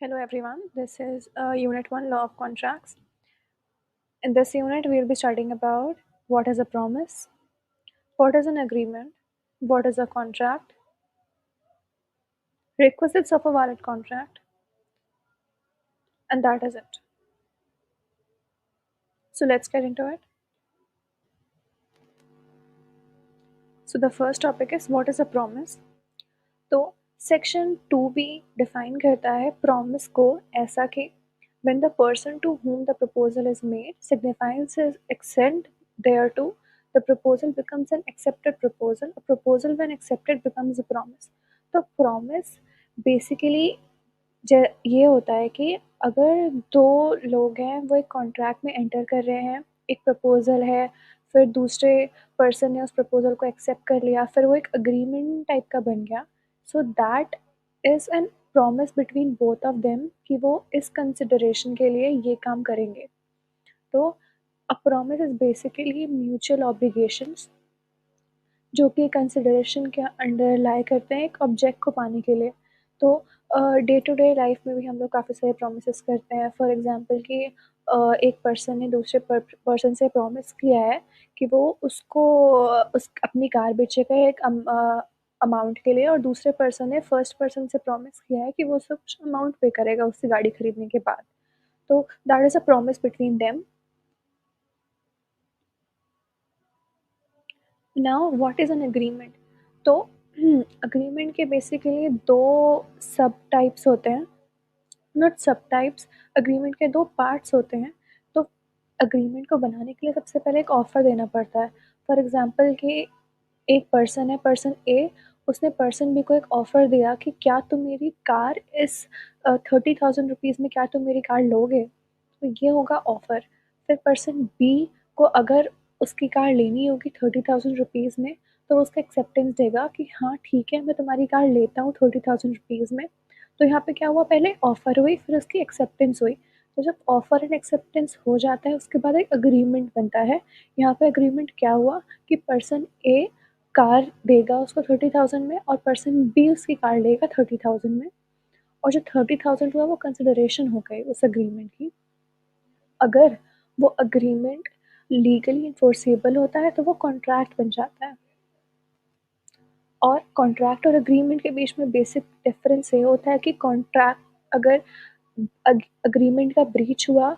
Hello everyone, this is Unit 1 Law of Contracts. In this unit, we'll be studying about what is a promise, what is an agreement, what is a contract, requisites of a valid contract, and that is it. So let's get into it. So the first topic is what is a promise. तो section 2B define करता है promise को ऐसा कि when the person to whom the proposal is made signifies his assent thereto, the proposal becomes an accepted proposal. A proposal when accepted becomes a promise. तो promise basically ये होता है कि अगर दो लोग हैं वो एक कॉन्ट्रैक्ट में एंटर कर रहे हैं, एक प्रपोजल है, फिर दूसरे पर्सन ने उस प्रपोजल को एक्सेप्ट कर लिया, फिर वो एक अग्रीमेंट टाइप का बन गया. So that is an promise between both of them कि वो इस कंसिडरेशन के लिए ये काम करेंगे. तो a promise is basically mutual obligations जो कि कंसिडरेशन के अंडर लाई करते हैं एक ऑब्जेक्ट को पाने के लिए. तो डे टू डे लाइफ में भी हम लोग काफ़ी सारे प्रोमिस करते हैं. फॉर एग्जांपल कि एक पर्सन ने दूसरे पर्सन से प्रॉमिस किया है कि वो उसको उस अपनी कार बेचेगा एक अमाउंट के लिए, और दूसरे पर्सन ने फर्स्ट पर्सन से प्रॉमिस किया है कि वो उसको कुछ अमाउंट पे करेगा उससे गाड़ी खरीदने के बाद. तो that is a promise between them. Now what is an agreement. तो एग्रीमेंट के बेसिकली दो सब टाइप्स होते हैं, नॉट सब टाइप्स, एग्रीमेंट के दो पार्ट्स होते हैं. तो एग्रीमेंट को बनाने के लिए सबसे पहले एक ऑफ़र देना पड़ता है. फॉर एग्जांपल कि एक पर्सन है, पर्सन ए, उसने पर्सन बी को एक ऑफ़र दिया कि क्या तुम मेरी कार इस 30,000 रुपीज़ में क्या तुम मेरी कार लोगे. तो ये होगा ऑफ़र. फिर पर्सन बी को अगर उसकी कार लेनी होगी 30,000 रुपीज़ में, तो वो उसका एक्सेप्टेंस देगा कि हाँ ठीक है मैं तुम्हारी कार लेता हूँ 30,000 रुपीज़ में. तो यहाँ पे क्या हुआ, पहले ऑफ़र हुई फिर उसकी एक्सेप्टेंस हुई. तो जब ऑफ़र एंड एक्सेप्टेंस हो जाता है उसके बाद एक एग्रीमेंट बनता है. यहाँ पे एग्रीमेंट क्या हुआ कि पर्सन ए कार देगा उसको 30,000 में और पर्सन बी उसकी कार लेगा 30,000 में, और जो 30,000 हुआ वो कंसिडरेशन हो गई उस एग्रीमेंट की. अगर वो एग्रीमेंट लीगली इन्फोर्सेबल होता है तो वो कॉन्ट्रैक्ट बन जाता है. और कॉन्ट्रैक्ट और एग्रीमेंट के बीच में बेसिक डिफरेंस ये होता है कि कॉन्ट्रैक्ट अगर एग्रीमेंट का ब्रीच हुआ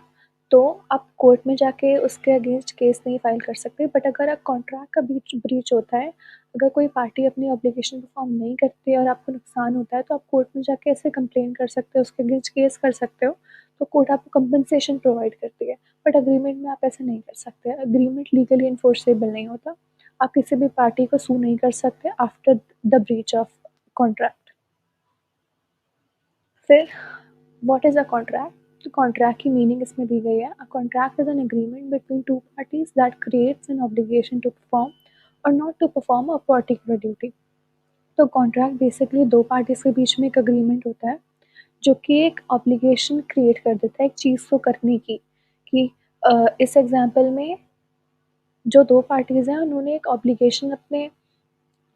तो आप कोर्ट में जाके उसके अगेंस्ट केस नहीं फाइल कर सकते. बट अगर आप कॉन्ट्रैक्ट का ब्रीच होता है, अगर कोई पार्टी अपनी ऑब्लिगेशन परफॉर्म नहीं करती है और आपको नुकसान होता है, तो आप कोर्ट में जाके ऐसे कंप्लेन कर सकते हो, उसके अगेंस्ट केस कर सकते हो. तो कोर्ट आपको कंपनसेशन प्रोवाइड करती है. बट एग्रीमेंट में आप ऐसे नहीं कर सकते. एग्रीमेंट लीगली इन्फोर्सेबल नहीं होता. आप किसी भी पार्टी को सू नहीं कर सकते after the breach of contract. फिर व्हाट इज़ अ कॉन्ट्रैक्ट. तो कॉन्ट्रैक्ट की मीनिंग इसमें दी गई है. A contract is an agreement between two parties that creates an obligation to perform और not to perform a particular duty. तो contract basically दो पार्टीज के बीच में एक अग्रीमेंट होता है जो कि एक ऑब्लिगेशन क्रिएट कर देता है एक चीज़ को करने की. कि इस एग्जांपल में जो दो पार्टीज़ हैं उन्होंने एक ऑब्लिगेशन अपने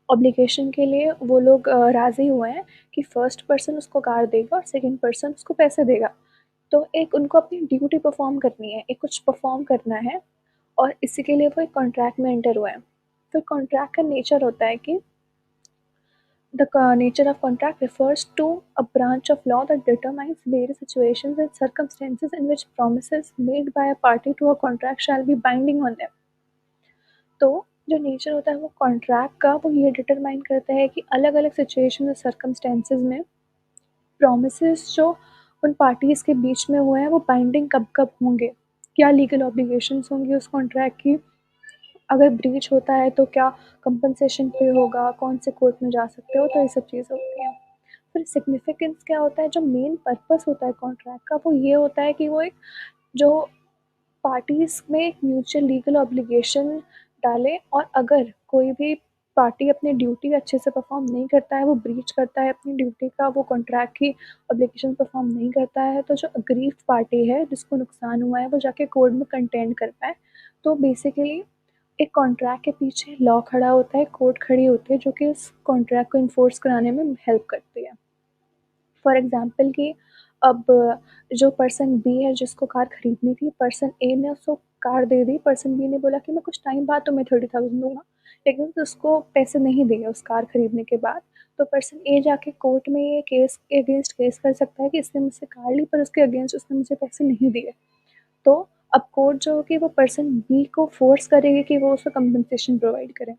ऑब्लिगेशन के लिए वो लोग राज़ी हुए हैं कि फर्स्ट पर्सन उसको कार देगा और सेकंड पर्सन उसको पैसे देगा. तो एक उनको अपनी ड्यूटी परफॉर्म करनी है, एक कुछ परफॉर्म करना है, और इसी के लिए वो एक कॉन्ट्रैक्ट में एंटर हुए हैं. फिर कॉन्ट्रैक्ट का नेचर होता है कि the nature of contract refers to a branch of law that determines various situations and circumstances in which promises made by a party to a contract shall be binding on them. तो जो nature होता है वो contract का वो ये determine करता है कि अलग अलग सिचुएशन और सर्कमस्टेंसेज में प्रोमिसेस जो उन पार्टीज़ के बीच में हुए हैं वो बाइंडिंग कब कब होंगे, क्या लीगल ऑब्लिगेशंस होंगी उस कॉन्ट्रैक्ट की, अगर ब्रीच होता है तो क्या कंपनसेशन पे होगा, कौन से कोर्ट में जा सकते हो. तो ये सब चीज़ें होती हैं. फिर सिग्निफिकेंस क्या होता है, जो मेन पर्पस होता है कॉन्ट्रैक्ट का वो ये होता है कि वो एक जो पार्टीज़ में एक म्यूचुअल लीगल ऑब्लिगेशन डालें, और अगर कोई भी पार्टी अपनी ड्यूटी अच्छे से परफॉर्म नहीं करता है, वो ब्रीच करता है अपनी ड्यूटी का, वो कॉन्ट्रैक्ट की ऑब्लिगेशन परफॉर्म नहीं करता है, तो जो अग्रीव्ड पार्टी है जिसको नुकसान हुआ है वो जाके कोर्ट में कंटेंड कर पाए. तो बेसिकली एक कॉन्ट्रैक्ट के पीछे लॉ खड़ा होता है, कोर्ट खड़ी होती है जो कि इस कॉन्ट्रैक्ट को इन्फोर्स कराने में हेल्प करती है. फॉर एग्जांपल कि अब जो पर्सन बी है जिसको कार खरीदनी थी, पर्सन ए ने उसको कार दे दी, पर्सन बी ने बोला कि मैं कुछ टाइम बाद तुम्हें 30,000 दूंगा, लेकिन तो उसको पैसे नहीं दिए उस कार खरीदने के बाद। तो पर्सन ए जाके कोर्ट में ये केस के अगेंस्ट केस कर सकता है कि इसने मुझसे कार ली पर उसके अगेंस्ट उसने मुझे पैसे नहीं दिए। तो अब कोर्ट जो होगी वो पर्सन बी को फोर्स करेगी कि वो उसको कंपनसेशन प्रोवाइड करे।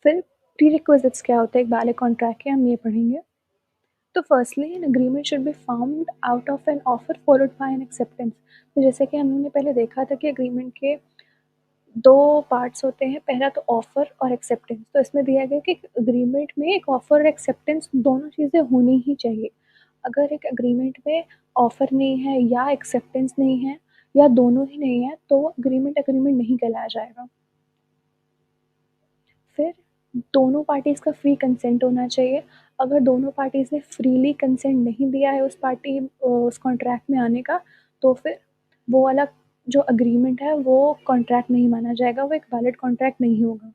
फिर प्री रिक्विजिट्स क्या होता है एक वैलिड कॉन्ट्रैक्ट के, हम ये पढ़ेंगे। तो firstly an agreement should be found out of an offer followed by N acceptance. तो जैसे कि हमने पहले देखा था कि एग्रीमेंट के दो पार्ट्स होते हैं, पहला तो ऑफर और एक्सेप्टेंस। तो इसमें दिया गया कि एग्रीमेंट में एक ऑफर और एक्सेप्टेंस दोनों चीज़ें होनी ही चाहिए। अगर एक एग्रीमेंट में ऑफर नहीं है या एक्सेप्टेंस नहीं है या दोनों ही नहीं है तो एग्रीमेंट एग्रीमेंट नहीं कहलाया जाएगा। फिर दोनों पार्टीज़ का फ्री कंसेंट होना चाहिए। अगर दोनों पार्टीज़ ने फ्रीली कंसेंट नहीं दिया है उस कॉन्ट्रैक्ट में आने का, तो फिर वो वाला जो एग्रीमेंट है वो कॉन्ट्रैक्ट नहीं माना जाएगा, वो एक वैलिड कॉन्ट्रैक्ट नहीं होगा।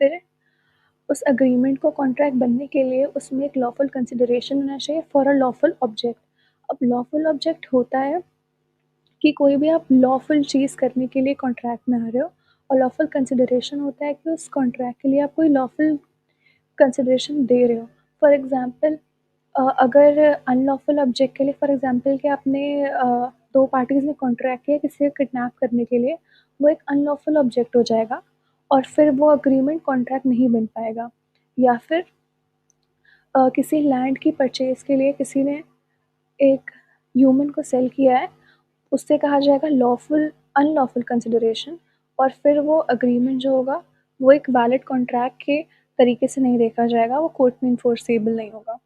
फिर उस एग्रीमेंट को कॉन्ट्रैक्ट बनने के लिए उसमें एक लॉफुल कंसिडरेशन होना चाहिए फॉर अ लॉफुल ऑब्जेक्ट। अब लॉफुल ऑब्जेक्ट होता है कि कोई भी आप लॉफुल चीज़ करने के लिए कॉन्ट्रैक्ट में आ रहे हो, और लॉफुल कंसिडरेशन होता है कि उस कॉन्ट्रैक्ट के लिए आप कोई लॉफुल कंसिडरेशन दे रहे हो। फॉर एग्ज़ाम्पल अगर अनलॉफुल ऑब्जेक्ट के लिए, फॉर एग्ज़ाम्पल कि आपने दो पार्टीज़ ने कॉन्ट्रैक्ट किया किसी को किडनैप करने के लिए, वो एक अनलॉफुल ऑब्जेक्ट हो जाएगा और फिर वो एग्रीमेंट कॉन्ट्रैक्ट नहीं बन पाएगा। या फिर किसी लैंड की परचेज़ के लिए किसी ने एक ह्यूमन को सेल किया है, उससे कहा जाएगा लॉफुल अनलॉफुल कंसिडरेशन, और फिर वो एग्रीमेंट जो होगा वो एक वैलिड कॉन्ट्रैक्ट के तरीके से नहीं देखा जाएगा, वो कोर्ट में इन्फोर्सेबल नहीं होगा।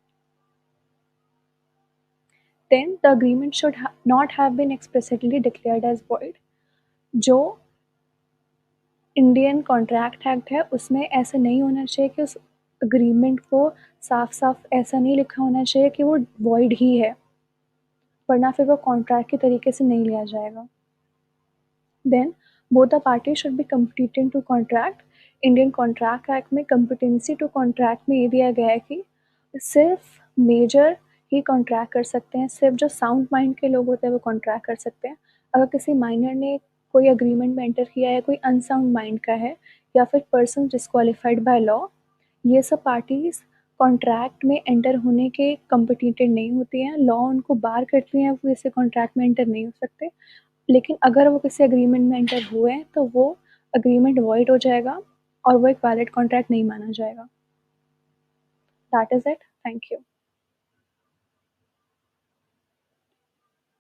Then the agreement should not have been expressly declared as void। जो इंडियन कॉन्ट्रैक्ट एक्ट है उसमें ऐसा नहीं होना चाहिए कि उस एग्रीमेंट को साफ साफ ऐसा नहीं लिखा होना चाहिए कि वो void ही है, वरना फिर वो कॉन्ट्रैक्ट के तरीके से नहीं लिया जाएगा। Then both the party should be competent to contract. Indian contract act में competency टू कॉन्ट्रैक्ट में ये दिया गया है कि सिर्फ मेजर ही कॉन्ट्रैक्ट कर सकते हैं, सिर्फ जो साउंड माइंड के लोग होते हैं वो कॉन्ट्रैक्ट कर सकते हैं। अगर किसी माइनर ने कोई एग्रीमेंट में एंटर किया है, कोई अनसाउंड माइंड का है या फिर पर्सन डिस्क्वालिफाइड बाय लॉ, ये सब पार्टीज़ कॉन्ट्रैक्ट में एंटर होने के कॉम्पिटिटेड नहीं होती हैं। लॉ उनको बार करती हैं, वो इसे कॉन्ट्रैक्ट में एंटर नहीं हो सकते। लेकिन अगर वो किसी एग्रीमेंट में एंटर हुए हैं तो वो एग्रीमेंट वॉइड हो जाएगा और वो एक वैलिड कॉन्ट्रैक्ट नहीं माना जाएगा। That is it. Thank you.